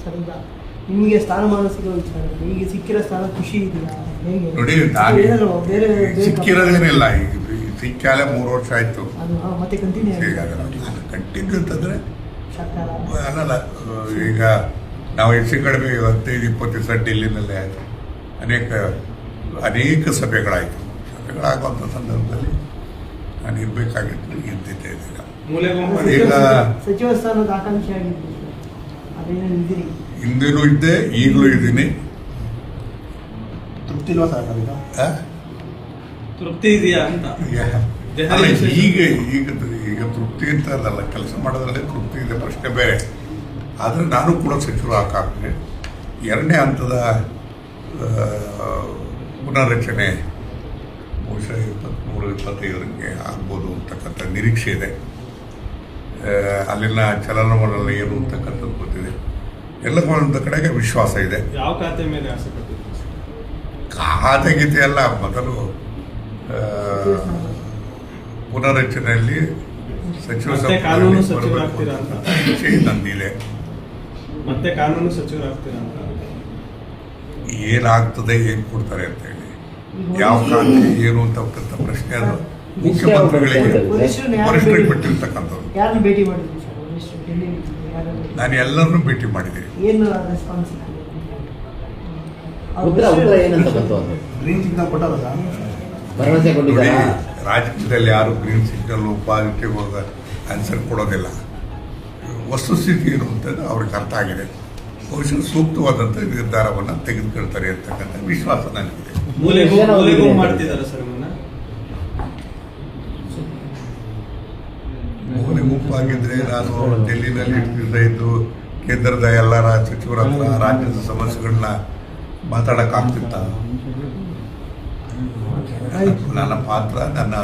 Sir ಈಗ ನಿಮಗೆ ಸ್ಥಾನಮಾನ ಸಿಗೋ ವಿಚಾರದಲ್ಲಿ ಈಗ ಸಿಕ್ಕಿರೋ ಸ್ಥಾನ ಖುಷಿ ಇದೆಯಾ ಹೇಗೆ? ನೋಡಿ, ಬೇರೆ ಸಿಕ್ಕಿರೋದೇನಿಲ್ಲ. ಈಗ ಸಿಕ್ಕಾಲೆ 3 ವರ್ಷ ಆಯ್ತು. ಅದು ಮತ್ತೆ ಕಂಟಿನ್ಯೂ ಕಂಟಿನ್ಯೂ ಅಂತಂದ್ರೆ ಸರ್ಕಾರ ಅಲ್ಲಲ್ಲ. ಈಗ ನಾವು ಹೆಚ್ಚು ಕಡಿಮೆ 15-20 ದಿವಸ ಡೆಲ್ಲಿನಲ್ಲೇ ಆಯಿತು. ಅನೇಕ ಸಭೆಗಳಾಯಿತು. ಸಭೆಗಳಾಗುವಂಥ ಸಂದರ್ಭದಲ್ಲಿ ನಾನು ಇರಬೇಕಾಗಿತ್ತು, ಇದ್ದಿದ್ದೆ. ಈಗ ಸಚಿವ ಸ್ಥಾನದ ಆಕಾಂಕ್ಷಿ ಆಗಿದ್ದು ಅದೇನು ಇದ್ದೀರಿ? ಹಿಂದೇನೂ ಇದ್ದೆ, ಈಗಲೂ ಇದ್ದೀನಿ. ತೃಪ್ತಿ ಇಲ್ವಾ ಸರ್? ತೃಪ್ತಿ ಇದೆಯಾ ಅಂತ ಅಲ್ಲ, ಈಗ ತೃಪ್ತಿ ಅಂತ ಅಲ್ಲ, ಕೆಲಸ ಮಾಡೋದ್ರಲ್ಲಿ ತೃಪ್ತಿ ಇದೆ, ಪ್ರಶ್ನೆ ಬೇರೆ. ಆದರೆ ನಾನು ಕೂಡ ಸಚಿವರು ಹಾಕಾಗ್ತದೆ. 2ನೇ ಹಂತದ ಪುನರ್ರಚನೆ ಬಹುಶಃ 23-25ರಂಗೆ ಆಗ್ಬೋದು ಅಂತಕ್ಕಂಥ ನಿರೀಕ್ಷೆ ಇದೆ. ಅಲ್ಲಿನ ಚಲನವಲನ ಏನು ಅಂತಕ್ಕಂಥದ್ದು ಗೊತ್ತಿದೆ. ಎಲ್ಲ ಒಂದು ಕಡೆಗೆ ವಿಶ್ವಾಸ ಇದೆ. ಯಾವ ಖಾತೆ ಮೇಲೆ ಆಸೆ ಪಟ್ಟಿದ್ದೀರಿ? ಖಾತೆ ಗೀತೆ ಎಲ್ಲ ಮೊದಲು ಪುನರ್ರಚನೆಯಲ್ಲಿ ಸಚಿವ ಕಾನೂನು ಸಚಿವರಾಗ್ತೀರಾ ಅಂತ ನಂದಿದೆ. ಮತ್ತೆ ಕಾನೂನು ಸಚಿವರಾಗ್ತೀರಾ ಅಂತ ಏನಾಗ್ತದೆ, ಏನು ಕೊಡ್ತಾರೆ ಅಂತ ಹೇಳಿ, ಯಾವ ಖಾತೆ ಏನು ಅಂತಕ್ಕಂಥ ಪ್ರಶ್ನೆ ಅದು ಮುಖ್ಯಮಂತ್ರಿಗಳಿಗೆ ವರಿಷ್ಠರಿಗೆ ಬಿಟ್ಟಿರ್ತಕ್ಕಂಥದ್ದು. ಯಾರನ್ನು ಭೇಟಿ ಮಾಡಿದ್ರಿ ಸರ್? ವರಿಷ್ಠರು ಡೆಲ್ಲಿ ನಾನು ಎಲ್ಲರನ್ನೂ ಭೇಟಿ ಮಾಡಿದ್ದೀನಿ. ಏನು ರೆಸ್ಪಾನ್ಸ್? ಗ್ರೀನ್ ಸಿಗ್ನಲ್ ಕೊಟ್ಟಾರ ಸರ್? ಭರವಸೆ ಕೊಟ್ಟಿದ್ದಾರೆ. ರಾಜಕೀಯದಲ್ಲಿ ಯಾರು ಗ್ರೀನ್ ಸಿಗ್ನಲ್ ಪಾಸಿಟಿವ್ ಆನ್ಸರ್ ಕೊಡೋದಿಲ್ಲ. ವಸ್ತುಸ್ಥಿತಿ ಏನು ಅಂತ ಅವ್ರಿಗೆ ಅರ್ಥ ಆಗಿದೆ. ಬಹುಶಃ ಸೂಕ್ತವಾದಂಥ ನಿರ್ಧಾರವನ್ನು ತೆಗೆದುಕೊಳ್ತಾರೆ ಅಂತಕ್ಕಂಥ ವಿಶ್ವಾಸ ನನಗಿದೆ. ಮಾಡ್ತಿದ್ದಾರೆ ಸರ್. ಮೂಲೆ ಗುಂಪಾಗಿದ್ರೆ ನಾನು ಡೆಲ್ಲಿನಲ್ಲಿ ಇದ್ದು ಕೇಂದ್ರದ ಎಲ್ಲ ಸಚಿವರ ಹತ್ರ ರಾಜ್ಯದ ಸಮಸ್ಯೆಗಳನ್ನ ಮಾತಾಡೋಕ್ಕಾಗ್ತಿತ್ತ? ನನ್ನ ಪಾತ್ರ ನನ್ನ